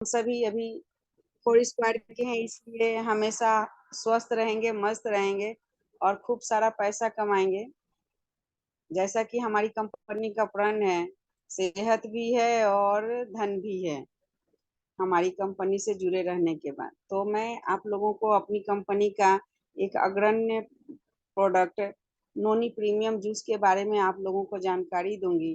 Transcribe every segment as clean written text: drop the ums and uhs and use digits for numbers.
सभी अभी 4 स्क्वायर के हैं, इसलिए हमेशा स्वस्थ रहेंगे, मस्त रहेंगे और खूब सारा पैसा कमाएंगे। जैसा कि हमारी कंपनी का प्रण है, सेहत भी है और धन भी है हमारी कंपनी से जुड़े रहने के बाद। तो मैं आप लोगों को अपनी कंपनी का एक अग्रण्य प्रोडक्ट नोनी प्रीमियम जूस के बारे में आप लोगों को जानकारी दूंगी,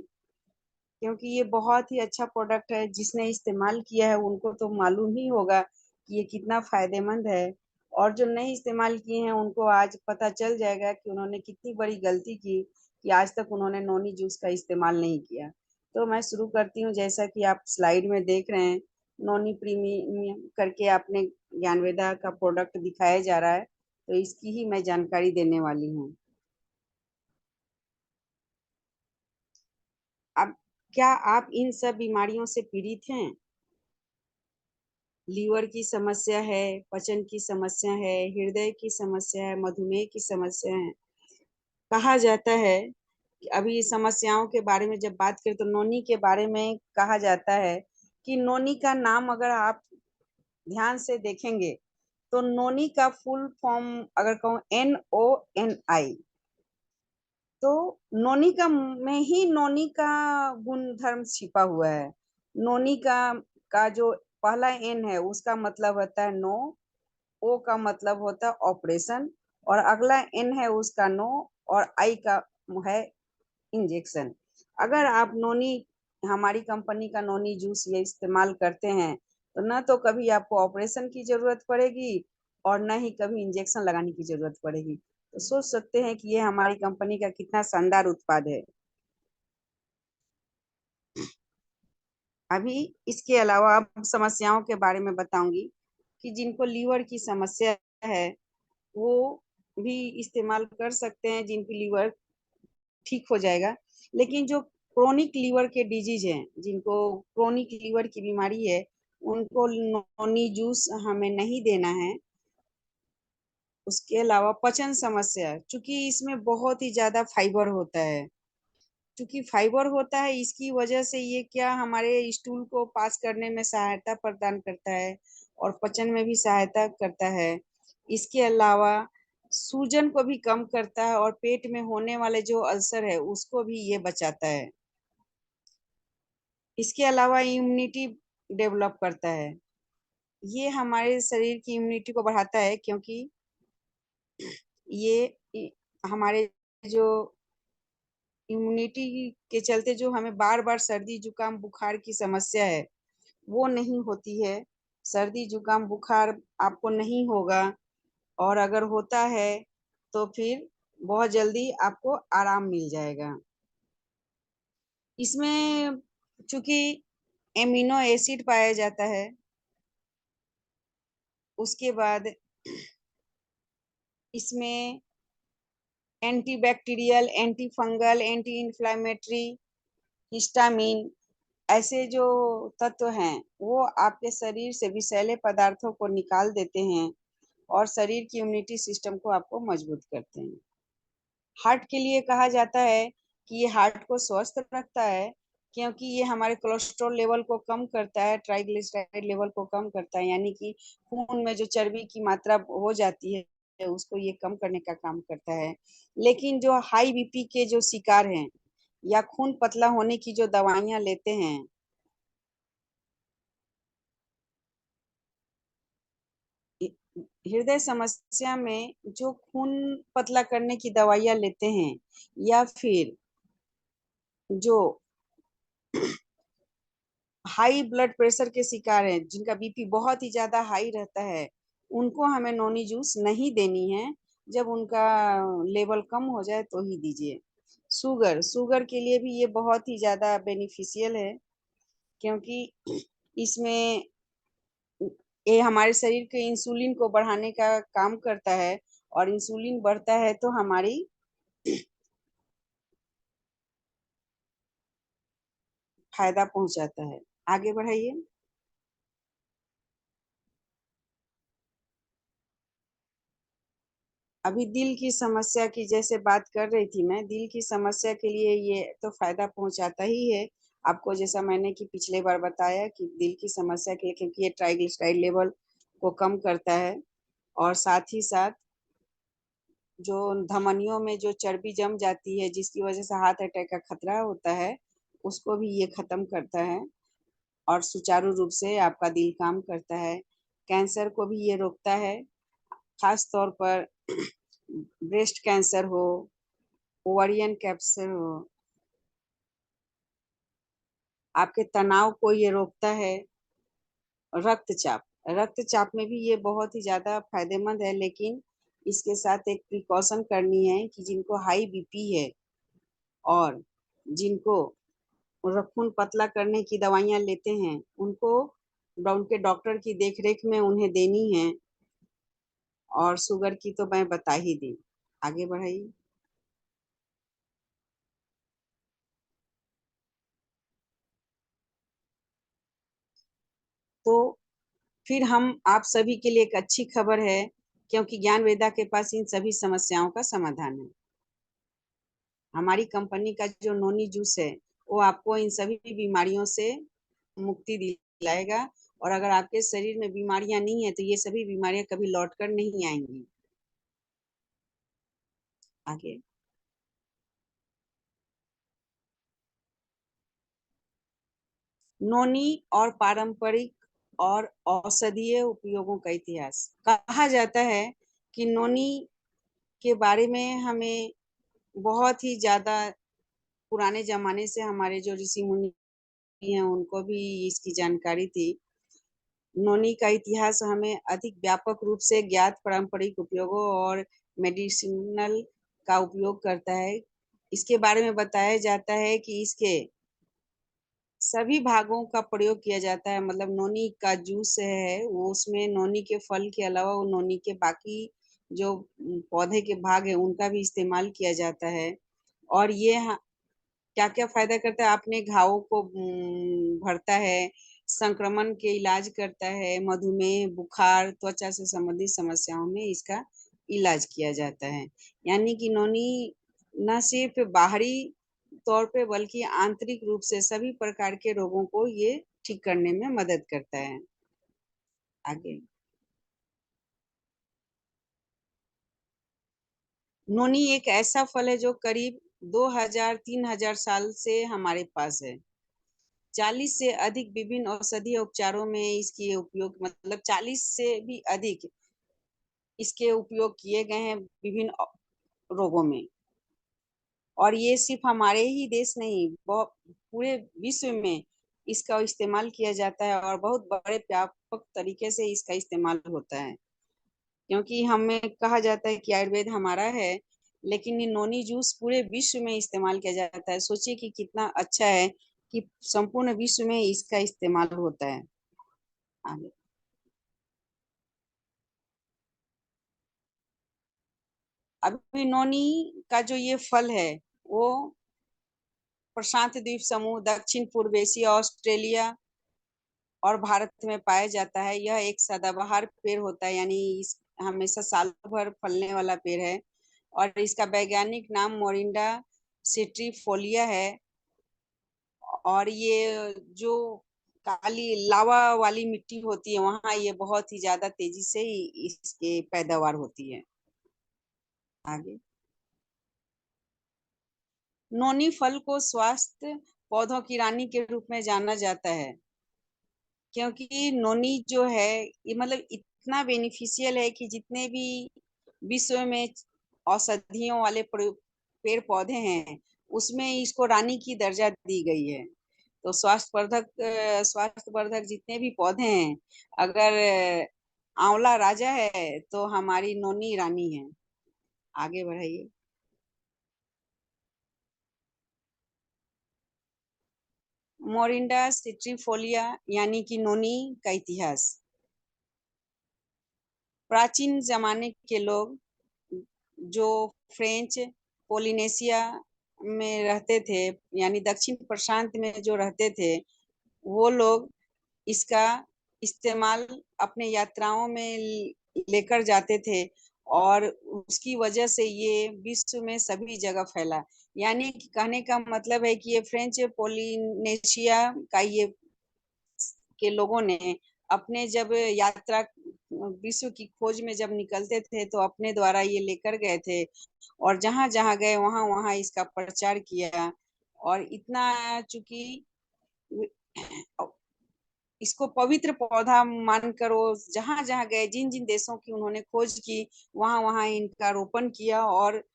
क्योंकि ये बहुत ही अच्छा प्रोडक्ट है। जिसने इस्तेमाल किया है उनको तो मालूम ही होगा कि ये कितना फायदेमंद है, और जो नहीं इस्तेमाल किए हैं उनको आज पता चल जाएगा कि उन्होंने कितनी बड़ी गलती की कि आज तक उन्होंने नोनी जूस का इस्तेमाल नहीं किया। तो मैं शुरू करती हूँ। जैसा कि आप स्लाइड में देख रहे हैं, नोनी प्रीमियम करके आपने ज्ञानवेदा का प्रोडक्ट दिखाया जा रहा है, तो इसकी ही मैं जानकारी देने वाली हूँ। अब क्या आप इन सब बीमारियों से पीड़ित हैं? लीवर की समस्या है, पचन की समस्या है, हृदय की समस्या है, मधुमेह की समस्या है। कहा जाता है कि अभी समस्याओं के बारे में जब बात करें तो नोनी के बारे में कहा जाता है कि नोनी का नाम अगर आप ध्यान से देखेंगे तो नोनी का फुल फॉर्म अगर कहूँ NONI, तो नोनी का में ही नोनी का गुण धर्म छिपा हुआ है। नोनी का जो पहला एन है उसका मतलब होता है नो, ओ का मतलब होता है ऑपरेशन, और अगला एन है उसका नो, और आई का है इंजेक्शन। अगर आप नोनी हमारी कंपनी का नोनी जूस ये इस्तेमाल करते हैं तो न तो कभी आपको ऑपरेशन की जरूरत पड़ेगी और न ही कभी इंजेक्शन लगाने की जरूरत पड़ेगी। तो सोच सकते हैं कि ये हमारी कंपनी का कितना शानदार उत्पाद है। अभी इसके अलावा अब समस्याओं के बारे में बताऊंगी कि जिनको लीवर की समस्या है वो भी इस्तेमाल कर सकते हैं, जिनकी लीवर ठीक हो जाएगा। लेकिन जो क्रोनिक लीवर के डिजीज हैं, जिनको क्रोनिक लीवर की बीमारी है, उनको नोनी जूस हमें नहीं देना है। उसके अलावा पचन समस्या, चूंकि इसमें बहुत ही ज्यादा फाइबर होता है, चूंकि फाइबर होता है इसकी वजह से ये क्या हमारे स्टूल को पास करने में सहायता प्रदान करता है और पचन में भी सहायता करता है। इसके अलावा सूजन को भी कम करता है और पेट में होने वाले जो अल्सर है उसको भी ये बचाता है। इसके अलावा इम्यूनिटी डेवलप करता है। ये हमारे शरीर की इम्यूनिटी को बढ़ाता है, क्योंकि हमारे जो इम्यूनिटी के चलते जो हमें बार बार सर्दी जुकाम बुखार की समस्या है वो नहीं होती है। सर्दी जुकाम बुखार आपको नहीं होगा, और अगर होता है तो फिर बहुत जल्दी आपको आराम मिल जाएगा। इसमें चूंकि एमिनो एसिड पाया जाता है, उसके बाद इसमें antibacterial, anti fungal, anti inflammatory, histamine, ऐसे जो तत्व हैं वो आपके शरीर से विषैले पदार्थों को निकाल देते हैं और शरीर की इम्यूनिटी सिस्टम को आपको मजबूत करते हैं। हार्ट के लिए कहा जाता है कि ये हार्ट को स्वस्थ रखता है, क्योंकि ये हमारे कोलेस्ट्रॉल लेवल को कम करता है, ट्राइग्लिसराइड लेवल को कम करता है, यानी कि खून में जो चर्बी की मात्रा हो जाती है उसको ये कम करने का काम करता है। लेकिन जो हाई बीपी के जो शिकार हैं या खून पतला होने की जो दवाइयां लेते हैं, हृदय समस्या में जो खून पतला करने की दवाइयां लेते हैं, या फिर जो हाई ब्लड प्रेशर के शिकार हैं, जिनका बीपी बहुत ही ज्यादा हाई रहता है, उनको हमें नोनी जूस नहीं देनी है। जब उनका लेवल कम हो जाए तो ही दीजिए। शुगर शुगर के लिए भी ये बहुत ही ज्यादा बेनिफिशियल है, क्योंकि इसमें ये हमारे शरीर के इंसुलिन को बढ़ाने का काम करता है, और इंसुलिन बढ़ता है तो हमारी फायदा पहुंचाता है। आगे बढ़ाइए। अभी दिल की समस्या की जैसे बात कर रही थी मैं, दिल की समस्या के लिए ये तो फायदा पहुंचाता ही है। आपको जैसा मैंने कि पिछले बार बताया कि दिल की समस्या के लिए, क्योंकि ये ट्राइग्लिसराइड लेवल को कम करता है और साथ ही साथ जो धमनियों में जो चर्बी जम जाती है जिसकी वजह से हार्ट अटैक का खतरा होता है, उसको भी ये खत्म करता है और सुचारू रूप से आपका दिल काम करता है। कैंसर को भी ये रोकता है, खास तौर पर ब्रेस्ट कैंसर हो, ओवरियन कैंसर हो, आपके तनाव को ये रोकता है। रक्तचाप, रक्तचाप में भी ये बहुत ही ज़्यादा फायदेमंद है, लेकिन इसके साथ एक प्रिकॉशन करनी है कि जिनको हाई बीपी है और जिनको खून पतला करने की दवाइयाँ लेते हैं, उनको उनके डॉक्टर की देखरेख में उन्हें देनी है। और शुगर की तो मैं बता ही दी। आगे बढ़ाइए। तो फिर हम आप सभी के लिए एक अच्छी खबर है, क्योंकि ज्ञान वेदा के पास इन सभी समस्याओं का समाधान है। हमारी कंपनी का जो नोनी जूस है, वो आपको इन सभी बीमारियों से मुक्ति दिलाएगा। और अगर आपके शरीर में बीमारियां नहीं है, तो ये सभी बीमारियां कभी लौट कर नहीं आएंगी। आगे। नोनी और पारंपरिक और औषधीय उपयोगों का इतिहास। कहा जाता है कि नोनी के बारे में हमें बहुत ही ज्यादा पुराने जमाने से हमारे जो ऋषि मुनि हैं उनको भी इसकी जानकारी थी। नोनी का इतिहास हमें अधिक व्यापक रूप से ज्ञात पारंपरिक उपयोगों और मेडिसिनल का उपयोग करता है। इसके बारे में बताया जाता है कि इसके सभी भागों का प्रयोग किया जाता है। मतलब नोनी का जूस है, वो उसमें नोनी के फल के अलावा वो नोनी के बाकी जो पौधे के भाग है उनका भी इस्तेमाल किया जाता है। और ये क्या क्या फायदा करता है, अपने घावों को भरता है, संक्रमण के इलाज करता है, मधुमेह, बुखार, त्वचा से संबंधित समस्याओं में इसका इलाज किया जाता है। यानी कि नोनी न सिर्फ बाहरी तौर पे बल्कि आंतरिक रूप से सभी प्रकार के रोगों को ये ठीक करने में मदद करता है। आगे। नोनी एक ऐसा फल है जो करीब 2000-3000 साल से हमारे पास है। 40 से अधिक विभिन्न औषधीय उपचारों में इसकी उपयोग, मतलब 40 से भी अधिक इसके उपयोग किए गए हैं विभिन्न रोगों में। और ये सिर्फ हमारे ही देश नहीं, बहुत पूरे विश्व में इसका इस्तेमाल किया जाता है और बहुत बड़े व्यापक तरीके से इसका इस्तेमाल होता है। क्योंकि हमें कहा जाता है कि आयुर्वेद हमारा है, लेकिन ये नोनी जूस पूरे विश्व में इस्तेमाल किया जाता है। सोचिए कि कितना अच्छा है कि संपूर्ण विश्व में इसका इस्तेमाल होता है। आगे। अभी नोनी का जो ये फल है, वो प्रशांत द्वीप समूह, दक्षिण पूर्व एशिया, ऑस्ट्रेलिया और भारत में पाया जाता है। यह एक सदाबहार पेड़ होता है, यानी इस हमेशा साल भर फलने वाला पेड़ है। और इसका वैज्ञानिक नाम मोरिंडा सिट्रीफोलिया है। और ये जो काली लावा वाली मिट्टी होती है, वहाँ ये बहुत ही ज्यादा तेजी से इसके पैदावार होती है। आगे। नोनी फल को स्वास्थ्य पौधों की रानी के रूप में जाना जाता है, क्योंकि नोनी जो है ये मतलब इतना बेनिफिशियल है कि जितने भी विश्व में औषधियों वाले पेड़ पौधे हैं, उसमें इसको रानी की दर्जा दी गई है। तो स्वास्थ्यवर्धक जितने भी पौधे हैं, अगर आंवला राजा है तो हमारी नोनी रानी है। आगे बढ़ाइए। मोरिंडा सिट्रीफोलिया यानी कि नोनी का इतिहास। प्राचीन जमाने के लोग जो फ्रेंच पोलिनेशिया में रहते थे, यानी दक्षिण प्रशांत में जो रहते थे, वो लोग इसका इस्तेमाल अपने यात्राओं में लेकर जाते थे और उसकी वजह से ये विश्व में सभी जगह फैला। यानी कि कहने का मतलब है कि ये फ्रेंच पोलिनेशिया का ये के लोगों ने अपने जब यात्रा विश्व की खोज में जब निकलते थे तो अपने द्वारा ये लेकर गए थे और जहां जहां गए वहां वहां इसका प्रचार किया। और इतना चूंकि इसको पवित्र पौधा मानकर वो जहां जहां गए, जिन जिन देशों की उन्होंने खोज की, वहां वहां इनका रोपण किया और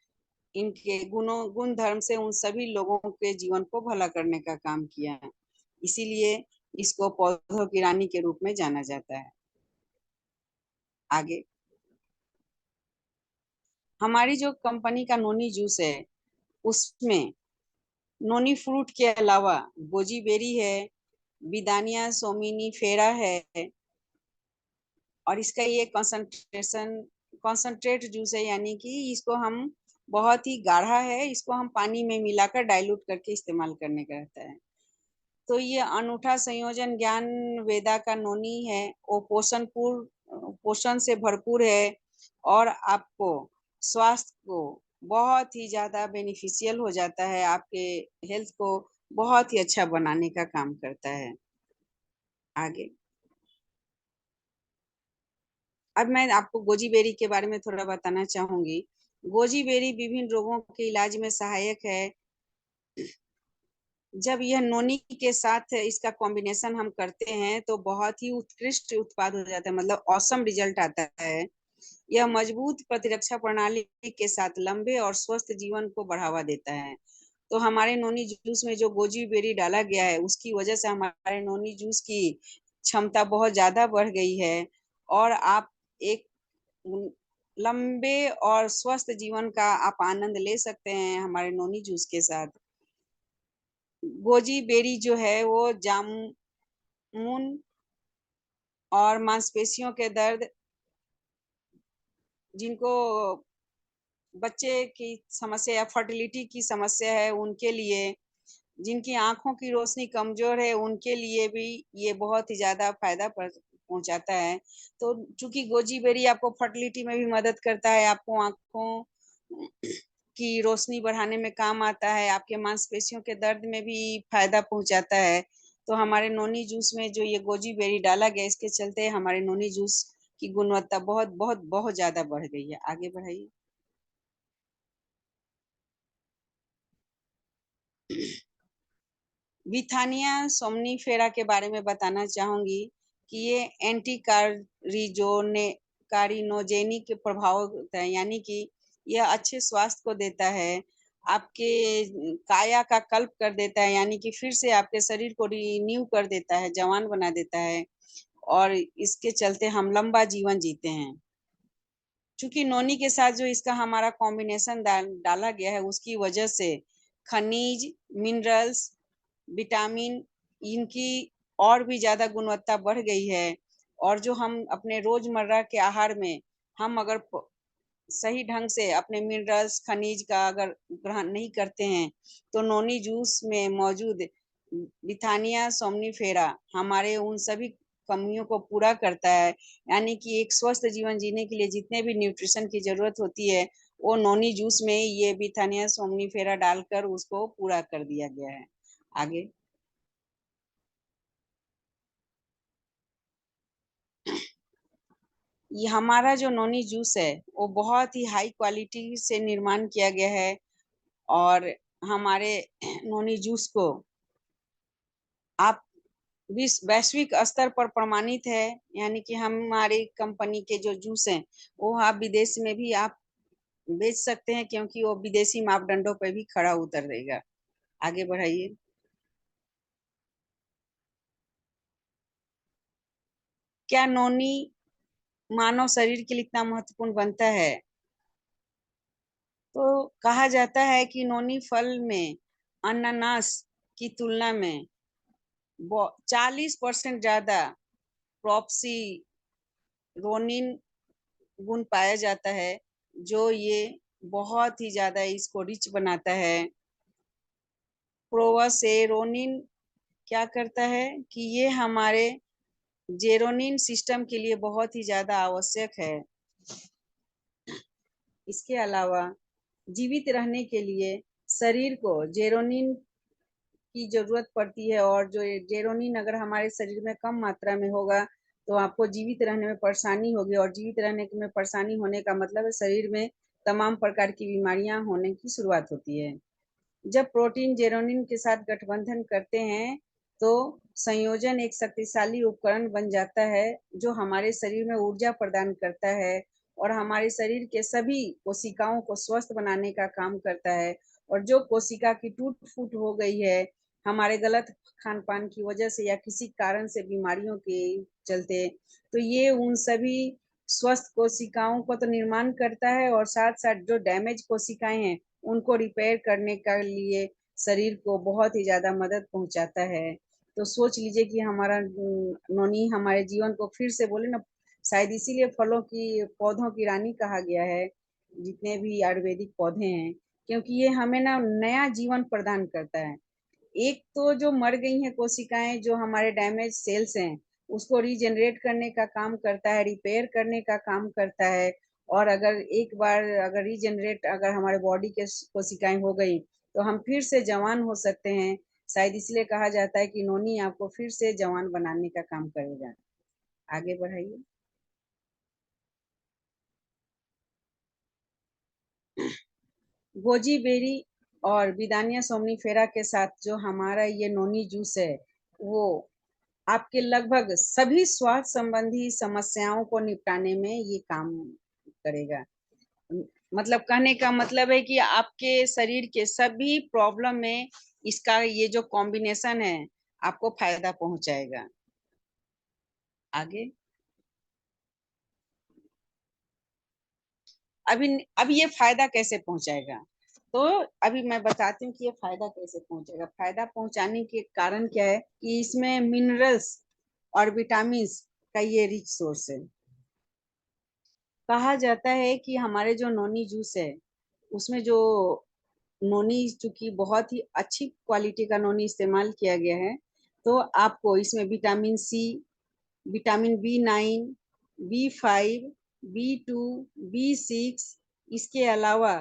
इनके गुण धर्म से उन सभी लोगों के जीवन को भला करने का काम किया। इसीलिए इसको पौधों की रानी के रूप में जाना जाता है। आगे, हमारी जो कंपनी का नोनी जूस है उसमें नोनी फ्रूट के अलावा गोजी बेरी है, विदानिया सोमिनी फेरा है, और इसका ये कंसंट्रेट जूस है, यानी कि इसको हम बहुत ही गाढ़ा है, इसको हम पानी में मिलाकर डाइल्यूट करके इस्तेमाल करने का रहता है। तो ये अनूठा संयोजन ज्ञान वेदा का नोनी है, वो पोषण से भरपूर है और आपको स्वास्थ्य को बहुत ही ज्यादा बेनिफिशियल हो जाता है, आपके हेल्थ को बहुत ही अच्छा बनाने का काम करता है। आगे, अब मैं आपको गोजी बेरी के बारे में थोड़ा बताना चाहूंगी। गोजी बेरी विभिन्न रोगों के इलाज में सहायक है। जब यह नोनी के साथ इसका कॉम्बिनेशन हम करते हैं तो बहुत ही उत्कृष्ट उत्पाद हो जाता है, मतलब औसम रिजल्ट आता है। यह मजबूत प्रतिरक्षा प्रणाली के साथ लंबे और स्वस्थ जीवन को बढ़ावा देता है। तो हमारे नोनी जूस में जो गोजी बेरी डाला गया है उसकी वजह से हमारे नोनी जूस की क्षमता बहुत ज्यादा बढ़ गई है और आप एक लंबे और स्वस्थ जीवन का आप आनंद ले सकते हैं हमारे नोनी जूस के साथ। गोजी बेरी जो है वो जामुन और मांसपेशियों के दर्द, जिनको बच्चे की समस्या या फर्टिलिटी की समस्या है उनके लिए, जिनकी आंखों की रोशनी कमजोर है उनके लिए भी ये बहुत ही ज्यादा फायदा पहुंचाता है। तो चूंकि गोजी बेरी आपको फर्टिलिटी में भी मदद करता है, आपको आंखों की रोशनी बढ़ाने में काम आता है, आपके मांसपेशियों के दर्द में भी फायदा पहुंचाता है। तो हमारे नोनी जूस में जो ये गोजी बेरी डाला गया इसके चलते हमारे नोनी जूस की गुणवत्ता बहुत बहुत बहुत ज्यादा बढ़ गई है। आगे बढ़ाइए। विथानिया सोमनीफेरा के बारे में बताना चाहूंगी कि ये एंटी कारिजोने कारिनोजेनिक प्रभाव होता है, यानी कि यह अच्छे स्वास्थ्य को देता है, आपके काया का कल्प कर देता है, यानी कि फिर से आपके शरीर को रिन्यू कर देता है, जवान बना देता है, और इसके चलते हम लंबा जीवन जीते हैं। चूंकि नोनी के साथ जो इसका हमारा कॉम्बिनेशन डाला गया है उसकी वजह से खनिज, मिनरल्स, विटामिन, इनकी और भी ज्यादा गुणवत्ता बढ़ गई है। और जो हम अपने रोजमर्रा के आहार में हम अगर सही ढंग से अपने मिनरल्स खनिज का अगर ग्रहण नहीं करते हैं तो नोनी जूस में मौजूद विथानिया सोमनीफेरा हमारे उन सभी कमियों को पूरा करता है। यानी कि एक स्वस्थ जीवन जीने के लिए जितने भी न्यूट्रिशन की जरूरत होती है वो नोनी जूस में ये विथानिया सोमनीफेरा डालकर उसको पूरा कर दिया गया है। आगे, ये हमारा जो नोनी जूस है वो बहुत ही हाई क्वालिटी से निर्माण किया गया है और हमारे नोनी जूस को आप वैश्विक स्तर पर प्रमाणित है। यानी कि हमारी कंपनी के जो जूस हैं वो आप विदेश में भी आप बेच सकते हैं, क्योंकि वो विदेशी मापदंडों पर भी खरा उतरेगा। आगे बढ़ाइए। क्या नोनी मानव शरीर के लिए इतना महत्वपूर्ण बनता है? तो कहा जाता है कि नोनी फल में अनानास की तुलना में 40% ज्यादा प्रोप्सिरोनिन गुण पाया जाता है, जो ये बहुत ही ज्यादा इसको रिच बनाता है। प्रोवसेरोनिन क्या करता है कि ये हमारे जेरोनिन सिस्टम के लिए बहुत ही ज्यादा आवश्यक है। इसके अलावा जीवित रहने के लिए शरीर को जेरोनिन की जरूरत पड़ती है, और जो जेरोनिन अगर हमारे शरीर में कम मात्रा में होगा तो आपको जीवित रहने में परेशानी होगी, और जीवित रहने में परेशानी होने का मतलब है शरीर में तमाम प्रकार की बीमारियां होने की शुरुआत होती है। जब प्रोटीन जेरोनिन के साथ गठबंधन करते हैं तो संयोजन एक शक्तिशाली उपकरण बन जाता है जो हमारे शरीर में ऊर्जा प्रदान करता है और हमारे शरीर के सभी कोशिकाओं को स्वस्थ बनाने का काम करता है। और जो कोशिका की टूट फूट हो गई है हमारे गलत खान पान की वजह से या किसी कारण से बीमारियों के चलते, तो ये उन सभी स्वस्थ कोशिकाओं को तो निर्माण करता है और साथ साथ जो डैमेज कोशिकाएं हैं उनको रिपेयर करने के लिए शरीर को बहुत ही ज़्यादा मदद पहुंचाता है। तो सोच लीजिए कि हमारा नोनी हमारे जीवन को फिर से बोले ना, शायद इसीलिए फलों की पौधों की रानी कहा गया है, जितने भी आयुर्वेदिक पौधे हैं, क्योंकि ये हमें ना नया जीवन प्रदान करता है। एक तो जो मर गई हैं कोशिकाएं, जो हमारे डैमेज सेल्स हैं, उसको रीजनरेट करने का काम करता है, रिपेयर करने का काम करता है। और अगर एक बार अगर रीजनरेट अगर हमारे बॉडी के कोशिकाएं हो गई तो हम फिर से जवान हो सकते हैं। शायद इसलिए कहा जाता है कि नोनी आपको फिर से जवान बनाने का काम करेगा। आगे बढ़ाइए। गोजी बेरी और विदानिया सोमनीफेरा के साथ जो हमारा ये नोनी जूस है, वो आपके लगभग सभी स्वास्थ्य संबंधी समस्याओं को निपटाने में ये काम करेगा। मतलब कहने का मतलब है कि आपके शरीर के सभी प्रॉब्लम में इसका ये जो कॉम्बिनेशन है आपको फायदा पहुंचाएगा। आगे। अभी ये फायदा कैसे पहुंचाएगा, तो अभी मैं बताती हूँ कि ये फायदा कैसे पहुंचेगा। फायदा पहुंचाने के कारण क्या है कि इसमें मिनरल्स और विटामिन का ये रिच सोर्स है। कहा जाता है कि हमारे जो नोनी जूस है उसमें जो नोनी, चूंकि बहुत ही अच्छी क्वालिटी का नोनी इस्तेमाल किया गया है, तो आपको इसमें vitamin C, vitamin B 9, B 5, B 2, B 6, इसके अलावा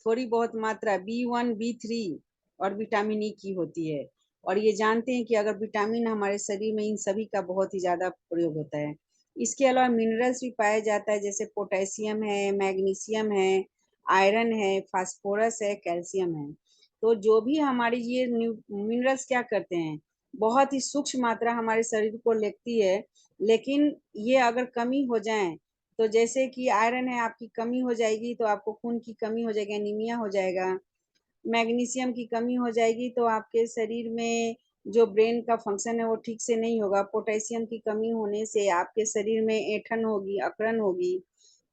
थोड़ी बहुत मात्रा बी 1, बी 3 और विटामिन ई की होती है। और ये जानते हैं कि अगर विटामिन हमारे शरीर में इन सभी का बहुत ही ज़्यादा प्रयोग होता है। इसके अलावा मिनरल्स भी पाया जाता है, जैसे पोटेशियम है, मैग्नीशियम है, आयरन है, फास्फोरस है, कैल्शियम है। तो जो भी हमारी ये मिनरल्स क्या करते हैं, बहुत ही सूक्ष्म मात्रा हमारे शरीर को लगती है, लेकिन ये अगर कमी हो जाए, तो जैसे कि आयरन है आपकी कमी हो जाएगी तो आपको खून की कमी हो जाएगी, एनीमिया हो जाएगा। मैग्नीशियम की कमी हो जाएगी तो आपके शरीर में जो ब्रेन का फंक्शन है वो ठीक से नहीं होगा। पोटेशियम की कमी होने से आपके शरीर में ऐंठन होगी, अकड़न होगी।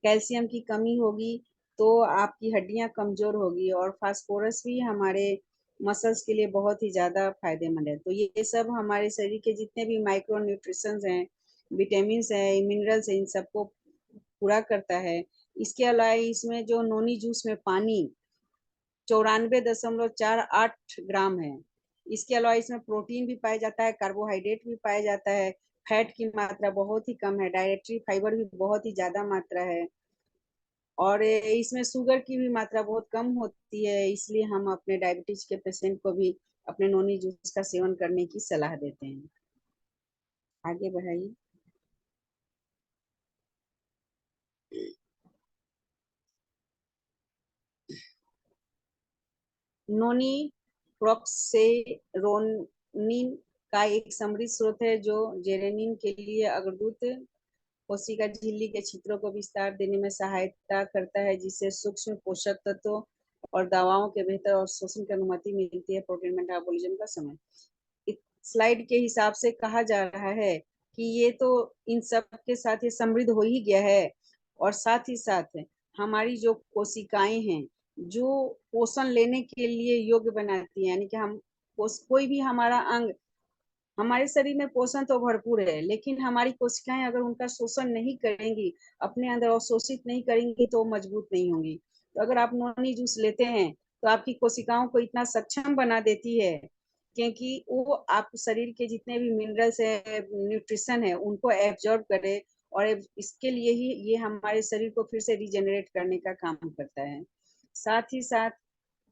कैल्शियम की कमी होगी तो आपकी हड्डियां कमजोर होगी। और फास्फोरस भी हमारे मसल्स के लिए बहुत ही ज़्यादा फायदेमंद है। तो ये सब हमारे शरीर के जितने भी माइक्रो न्यूट्रिशंस हैं, विटामिन है, मिनरल्स है, इन सबको पूरा करता है। इसके अलावा इसमें जो नोनी जूस में पानी 94.48 ग्राम है। इसके अलावा इसमें प्रोटीन भी पाया जाता है, कार्बोहाइड्रेट भी पाया जाता है, फैट की मात्रा बहुत ही कम है, डायरेक्टरी फाइबर भी बहुत ही ज्यादा मात्रा है, और इसमें शुगर की भी मात्रा बहुत कम होती है। इसलिए हम अपने डायबिटीज के पेशेंट को भी अपने नोनी जूस का सेवन करने की सलाह देते हैं। आगे बढ़ाइए। नोनी प्रोक्सेरोनिन का एक समृद्ध स्रोत है जो जेरेनिन के लिए अग्रदूत कोशिका झिल्ली के छिद्रों को विस्तार देने में सहायता करता है, जिससे सूक्ष्म पोषक तत्वों और दवाओं के बेहतर और शोषण की अनुमति मिलती है। प्रोटीन मेटाबॉलिज्म का समय इस स्लाइड के हिसाब से कहा जा रहा है कि ये तो इन सब के साथ ये समृद्ध हो ही गया है, और साथ ही साथ हमारी जो कोशिकाएं हैं जो पोषण लेने के लिए योग्य बनाती हैं, यानी कि हम कोई भी हमारा अंग, हमारे शरीर में पोषण तो भरपूर है, लेकिन हमारी कोशिकाएं अगर उनका शोषण नहीं करेंगी, अपने अंदर अवशोषित नहीं करेंगी, तो मजबूत नहीं होंगी। तो अगर आप नोनी जूस लेते हैं तो आपकी कोशिकाओं को इतना सक्षम बना देती है, क्योंकि वो आप शरीर के जितने भी मिनरल्स है, न्यूट्रिशन है, उनको एब्जॉर्ब करे, और इसके लिए ही ये हमारे शरीर को फिर से रिजेनरेट करने का काम करता है। साथ ही साथ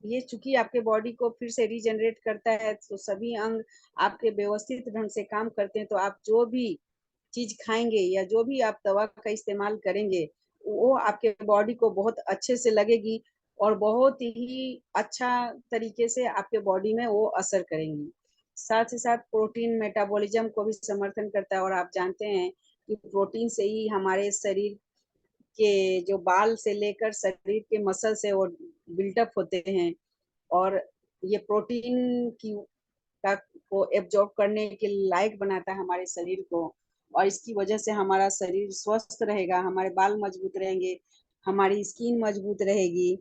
ये चूंकि आपके बॉडी को फिर से रीजनरेट करता है, तो सभी अंग आपके व्यवस्थित ढंग से काम करते हैं, तो आप जो भी चीज खाएंगे या जो भी आप दवा का इस्तेमाल करेंगे, वो आपके बॉडी को बहुत अच्छे से लगेगी और बहुत ही अच्छा तरीके से आपके बॉडी में वो असर करेंगी। साथ ही साथ प्रोटीन मेटाबॉलिज्म को भी समर्थन करता है, और आप जानते हैं कि प्रोटीन से ही हमारे शरीर के जो बाल से लेकर शरीर के मसल से वो बिल्टअप होते हैं, और ये प्रोटीन की का को एब्जॉर्ब करने के लायक बनाता है हमारे शरीर को, और इसकी वजह से हमारा शरीर स्वस्थ रहेगा, हमारे बाल मजबूत रहेंगे, हमारी स्किन मजबूत रहेगी।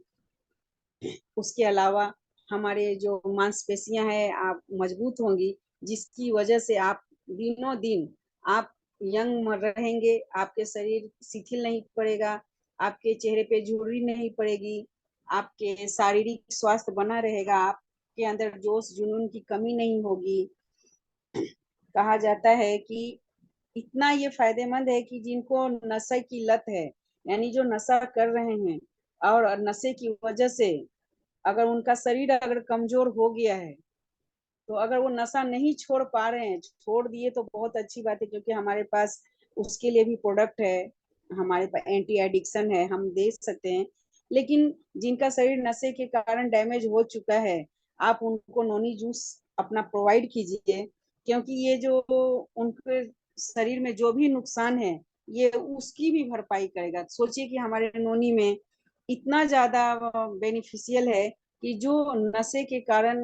उसके अलावा हमारे जो मांसपेशियां हैं आप मजबूत होंगी, जिसकी वजह से आप दिनों दिन आप यंग रहेंगे, आपके शरीर शिथिल नहीं पड़ेगा, आपके चेहरे पे झुर्री नहीं पड़ेगी, आपके शारीरिक स्वास्थ्य बना रहेगा, आपके अंदर जोश जुनून की कमी नहीं होगी। कहा जाता है कि इतना ये फायदेमंद है कि जिनको नशे की लत है, यानी जो नशा कर रहे हैं और नशे की वजह से अगर उनका शरीर अगर कमजोर हो गया है, तो अगर वो नशा नहीं छोड़ पा रहे हैं, छोड़ दिए तो बहुत अच्छी बात है, क्योंकि हमारे पास उसके लिए भी प्रोडक्ट है, हमारे पास एंटी एडिक्शन है, हम दे सकते हैं। लेकिन जिनका शरीर नशे के कारण डैमेज हो चुका है, आप उनको नोनी जूस अपना प्रोवाइड कीजिए, क्योंकि ये जो उनके शरीर में जो भी नुकसान है, ये उसकी भी भरपाई करेगा। सोचिए कि हमारे नोनी में इतना ज्यादा बेनिफिशियल है कि जो नशे के कारण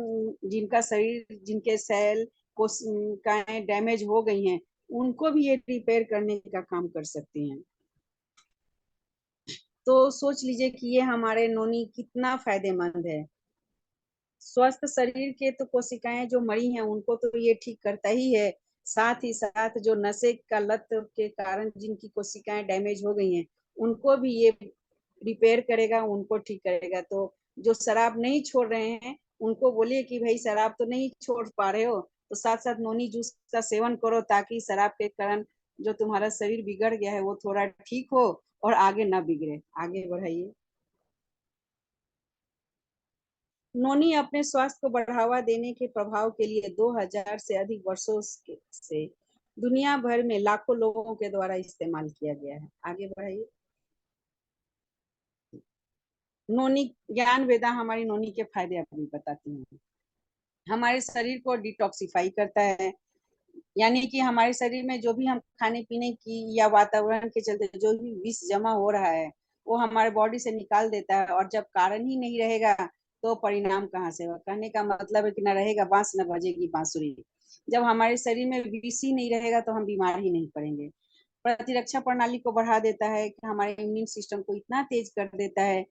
जिनका शरीर, जिनके सेल कोशिकाएं डैमेज हो गई हैं, उनको भी ये रिपेयर करने का काम कर सकती हैं। तो सोच लीजिए कि ये हमारे नोनी कितना फायदेमंद है। स्वस्थ शरीर के तो कोशिकाएं जो मरी हैं उनको तो ये ठीक करता ही है, साथ ही साथ जो नशे का लत के कारण जिनकी कोशिकाएं डैमेज हो गई हैं, उनको भी ये रिपेयर करेगा, उनको ठीक करेगा। तो जो शराब नहीं छोड़ रहे हैं, उनको बोलिए कि भाई शराब तो नहीं छोड़ पा रहे हो, तो साथ साथ नोनी जूस का सेवन करो, ताकि शराब के कारण जो तुम्हारा शरीर बिगड़ गया है वो थोड़ा ठीक हो और आगे ना बिगड़े। आगे बढ़ाइए। नोनी अपने स्वास्थ्य को बढ़ावा देने के प्रभाव के लिए 2000 से अधिक वर्षों से दुनिया भर में लाखों लोगों के द्वारा इस्तेमाल किया गया है। आगे बढ़ाइए। नोनी, ज्ञान वेदा हमारी नोनी के फायदे अभी बताती हैं। हमारे शरीर को डिटॉक्सिफाई करता है, यानी कि हमारे शरीर में जो भी हम खाने पीने की या वातावरण के चलते जो भी विष जमा हो रहा है, वो हमारे बॉडी से निकाल देता है, और जब कारण ही नहीं रहेगा तो परिणाम कहाँ से होगा। कहने का मतलब है कि न रहेगा बांस न बजेगी बांसुरी। जब हमारे शरीर में विष ही नहीं रहेगा तो हम बीमार ही नहीं पड़ेंगे। प्रतिरक्षा प्रणाली को बढ़ा देता है, कि हमारे इम्यून सिस्टम को इतना तेज कर देता है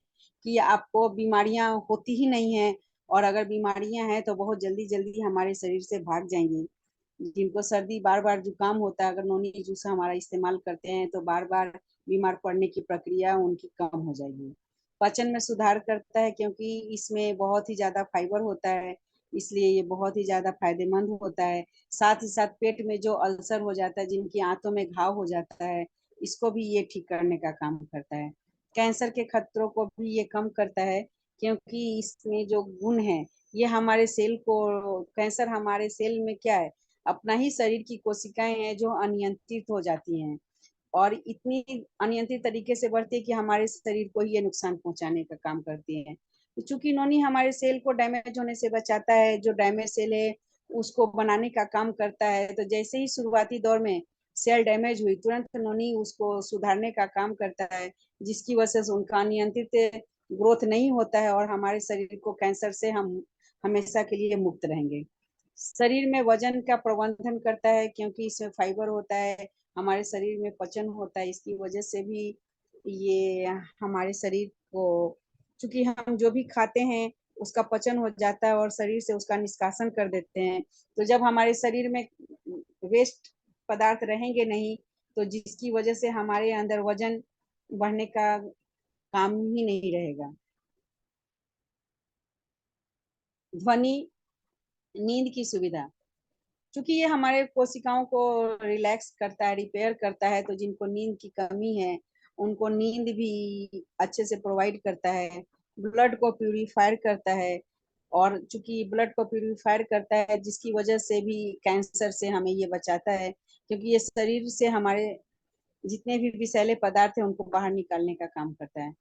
कि आपको बीमारियां होती ही नहीं है, और अगर बीमारियां हैं तो बहुत जल्दी जल्दी हमारे शरीर से भाग जाएंगी। जिनको सर्दी बार बार जुकाम होता है, अगर नोनी जूस हमारा इस्तेमाल करते हैं तो बार बार बीमार पड़ने की प्रक्रिया उनकी कम हो जाएगी। पाचन में सुधार करता है, क्योंकि इसमें बहुत ही ज्यादा फाइबर होता है, इसलिए ये बहुत ही ज्यादा फायदेमंद होता है। साथ ही साथ पेट में जो अल्सर हो जाता है, जिनकी आंतों में घाव हो जाता है, इसको भी ये ठीक करने का काम करता है। कैंसर के खतरों को भी ये कम करता है, क्योंकि इसमें जो गुण है, ये हमारे सेल को, कैंसर हमारे सेल में क्या है, अपना ही शरीर की कोशिकाएं हैं जो अनियंत्रित हो जाती हैं, और इतनी अनियंत्रित तरीके से बढ़ती है कि हमारे शरीर को ही ये नुकसान पहुंचाने का काम करती है। तो चूंकि इन्होंने हमारे सेल को डैमेज होने से बचाता है, जो डैमेज सेल है उसको बनाने का काम करता है, तो जैसे ही शुरुआती दौर में सेल डैमेज हुई, तुरंत नोनी उसको सुधारने का काम करता है, जिसकी वजह से उनका अनियंत्रित ग्रोथ नहीं होता है, और हमारे शरीर को कैंसर से हम हमेशा के लिए मुक्त रहेंगे। शरीर में वजन का प्रबंधन करता है, क्योंकि इसमें फाइबर होता है, हमारे शरीर में पचन होता है, इसकी वजह से भी ये हमारे शरीर को, चूंकि हम जो भी खाते हैं उसका पचन हो जाता है और शरीर से उसका निष्कासन कर देते हैं, तो जब हमारे शरीर में वेस्ट पदार्थ रहेंगे नहीं, तो जिसकी वजह से हमारे अंदर वजन बढ़ने का काम ही नहीं रहेगा। ध्वनि, नींद की सुविधा, क्योंकि ये हमारे कोशिकाओं को रिलैक्स करता है, रिपेयर करता है, तो जिनको नींद की कमी है उनको नींद भी अच्छे से प्रोवाइड करता है। ब्लड को प्यूरिफायर करता है। और चूंकि ब्लड को प्यूरिफायर करता है, जिसकी वजह से भी कैंसर से हमें ये बचाता है, क्योंकि ये शरीर से हमारे जितने भी विषैले पदार्थ हैं उनको बाहर निकालने का काम करता है।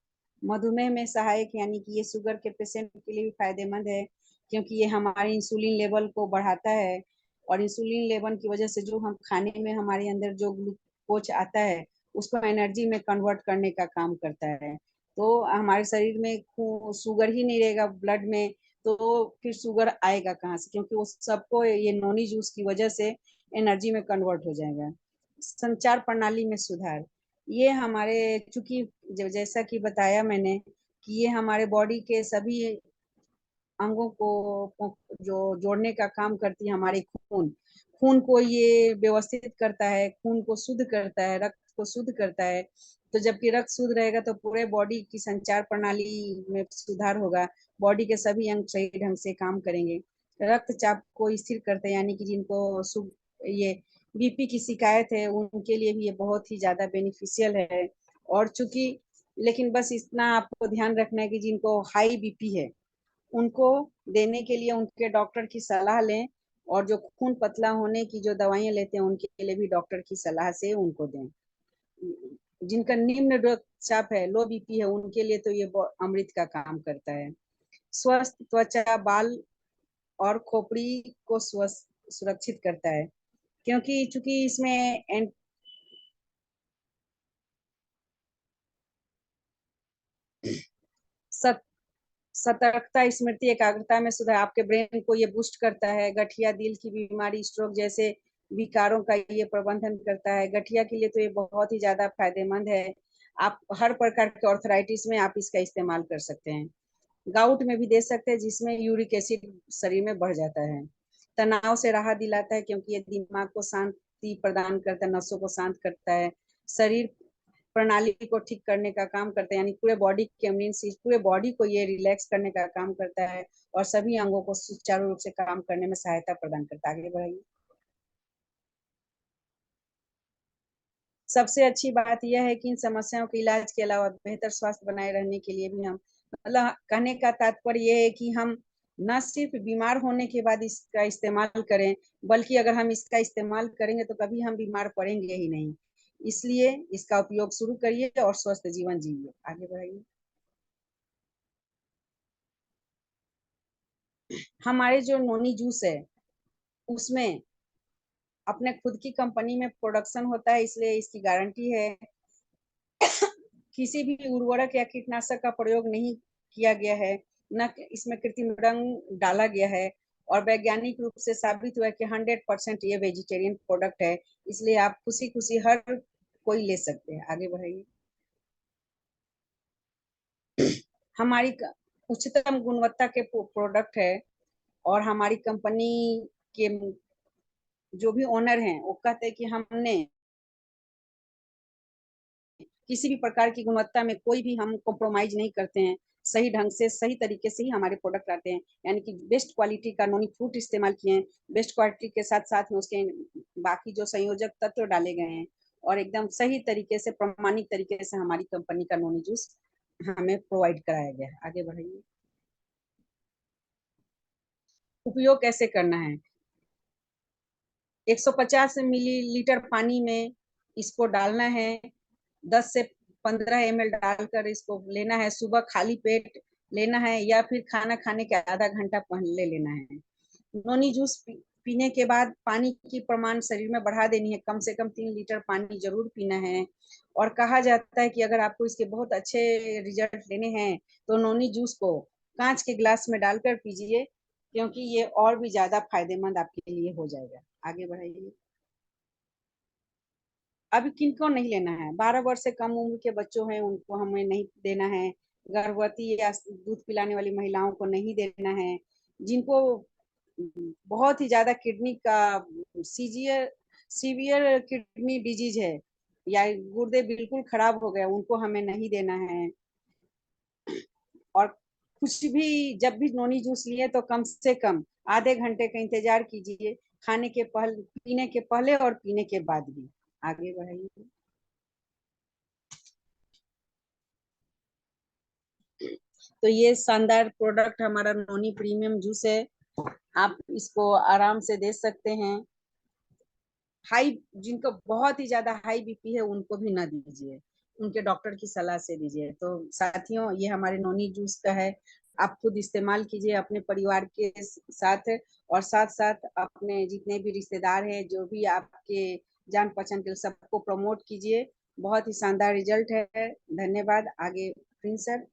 मधुमेह में सहायक, यानी कि ये शुगर के पेशेंट के लिए भी फायदेमंद है, क्योंकि ये हमारे इंसुलिन लेवल को बढ़ाता है। और इंसुलिन लेवल की वजह से जो हम खाने में हमारे अंदर जो ग्लूकोज आता है उसको एनर्जी में कन्वर्ट करने का काम करता है। तो हमारे शरीर में शुगर ही नहीं रहेगा ब्लड में, तो फिर शुगर आएगा कहाँ से, क्योंकि वो सबको ये नोनी जूस की वजह से एनर्जी में कन्वर्ट हो जाएगा। संचार प्रणाली में सुधार, ये हमारे, चूंकि जैसा कि बताया मैंने कि ये हमारे बॉडी के सभी अंगों को जो जोड़ने का काम करती है, हमारे खून खून को ये व्यवस्थित करता है, खून को शुद्ध करता है, रक्त को शुद्ध करता है। तो जबकि रक्त शुद्ध रहेगा तो पूरे बॉडी की संचार प्रणाली में सुधार होगा, बॉडी के सभी अंग सही ढंग से काम करेंगे। रक्तचाप को स्थिर करते हैं, यानी कि जिनको ये बीपी की शिकायत है उनके लिए भी ये बहुत ही ज्यादा बेनिफिशियल है। और चूंकि, लेकिन बस इतना आपको ध्यान रखना है कि जिनको हाई बीपी है उनको देने के लिए उनके डॉक्टर की सलाह लें, और जो खून पतला होने की जो दवाइयाँ लेते हैं उनके लिए भी डॉक्टर की सलाह से उनको दें। जिनका निम्न रक्तचाप है, लो बीपी है, उनके लिए तो ये अमृत का काम करता है। स्वस्थ त्वचा, बाल और खोपड़ी को स्वस्थ सुरक्षित करता है, क्योंकि चूंकि इसमें सत, सतर्कता, स्मृति, एकाग्रता में सुधार, आपके ब्रेन को ये बूस्ट करता है। गठिया, दिल की बीमारी, स्ट्रोक जैसे विकारों का ये प्रबंधन करता है। गठिया के लिए तो ये बहुत ही ज्यादा फायदेमंद है। आप हर प्रकार के ऑर्थराइटिस में आप इसका इस्तेमाल कर सकते हैं। गाउट में भी दे सकते हैं, जिसमें यूरिक एसिड शरीर में बढ़ जाता है। तनाव से राहत दिलाता है, क्योंकि ये दिमाग को शांति प्रदान करता है, नसों को शांत करता है, शरीर प्रणाली को ठीक करने का काम करता है, यानी पूरे बॉडी के इम्यून सिस्टम, पूरे बॉडी को ये रिलैक्स करने का काम करता है और सभी अंगों को सुचारू रूप से काम करने में सहायता प्रदान करता है। आगे बढ़ाइए। सबसे अच्छी बात यह है कि इन समस्याओं के इलाज के अलावा बेहतर स्वास्थ्य बनाए रहने के लिए भी हम, मतलब कहने का तात्पर्य यह है कि हम न सिर्फ बीमार होने के बाद इसका इस्तेमाल करें, बल्कि अगर हम इसका इस्तेमाल करेंगे तो कभी हम बीमार पड़ेंगे ही नहीं। इसलिए इसका उपयोग शुरू करिए और स्वस्थ जीवन जिए। आगे बढ़ाइए। हमारे जो नोनी जूस है उसमें अपने खुद की कंपनी में प्रोडक्शन होता है, इसलिए इसकी गारंटी है। किसी भी उर्वरक या कीटनाशक का प्रयोग नहीं किया गया है, न इसमें कृत्रिम रंग डाला गया है। और वैज्ञानिक रूप से साबित हुआ है कि 100% ये वेजिटेरियन प्रोडक्ट है, इसलिए आप खुशी खुशी हर कोई ले सकते हैं। आगे बढ़ाइए। हमारी उच्चतम गुणवत्ता के प्रोडक्ट है, और हमारी कंपनी के जो भी ओनर हैं वो कहते हैं कि हमने किसी भी प्रकार की गुणवत्ता में कोई भी हम कॉम्प्रोमाइज नहीं करते हैं। सही ढंग से, सही तरीके से ही हमारे प्रोडक्ट आते हैं, यानी कि बेस्ट क्वालिटी का नोनी फ्रूट इस्तेमाल किए हैं। बेस्ट क्वालिटी के साथ साथ में उसके बाकी जो संयोजक तत्व डाले गए हैं, और एकदम सही तरीके से, प्रमाणिक तरीके से हमारी कंपनी का नोनी जूस हमें प्रोवाइड कराया गया है। आगे बढ़ाइए। उपयोग कैसे करना है? 150 मिलीलीटर पानी में इसको डालना है। 10 से 15 ml डालकर इसको लेना है। सुबह खाली पेट लेना है, या फिर खाना खाने के आधा घंटा पहले लेना है। नोनी जूस पीने के बाद पानी की प्रमाण शरीर में बढ़ा देनी है, कम से कम 3 लीटर पानी जरूर पीना है। और कहा जाता है कि अगर आपको इसके बहुत अच्छे रिजल्ट लेने हैं तो नोनी जूस को कांच के गिलास में डालकर पीजिए, क्योंकि ये और भी ज्यादा फायदेमंद आपके लिए हो जाएगा। आगे बढ़ाइए। अभी किनको नहीं लेना है? 12 वर्ष से कम उम्र के बच्चों हैं उनको हमें नहीं देना है। गर्भवती या दूध पिलाने वाली महिलाओं को नहीं देना है। जिनको बहुत ही ज्यादा किडनी का सीवियर सीवियर किडनी डिजीज है, या गुर्दे बिल्कुल खराब हो गए, उनको हमें नहीं देना है। और कुछ भी, जब भी नोनी जूस लिए तो कम से कम आधे घंटे का इंतजार कीजिए, खाने के पहले, पीने के पहले और पीने के बाद भी। आगे बढ़ाइए। तो ये शानदार प्रोडक्ट हमारा नोनी प्रीमियम जूस है, आप इसको आराम से दे सकते हैं। हाई जिनको बहुत ही ज्यादा हाई बीपी है उनको भी ना दीजिए, उनके डॉक्टर की सलाह से दीजिए। तो साथियों, ये हमारे नोनी जूस का है, आप खुद इस्तेमाल कीजिए अपने परिवार के साथ, और साथ साथ अपने जितने भी रिश्तेदार हैं, जो भी आपके जान पहचान के, सबको प्रमोट कीजिए। बहुत ही शानदार रिजल्ट है। धन्यवाद। आगे प्रिंस सर।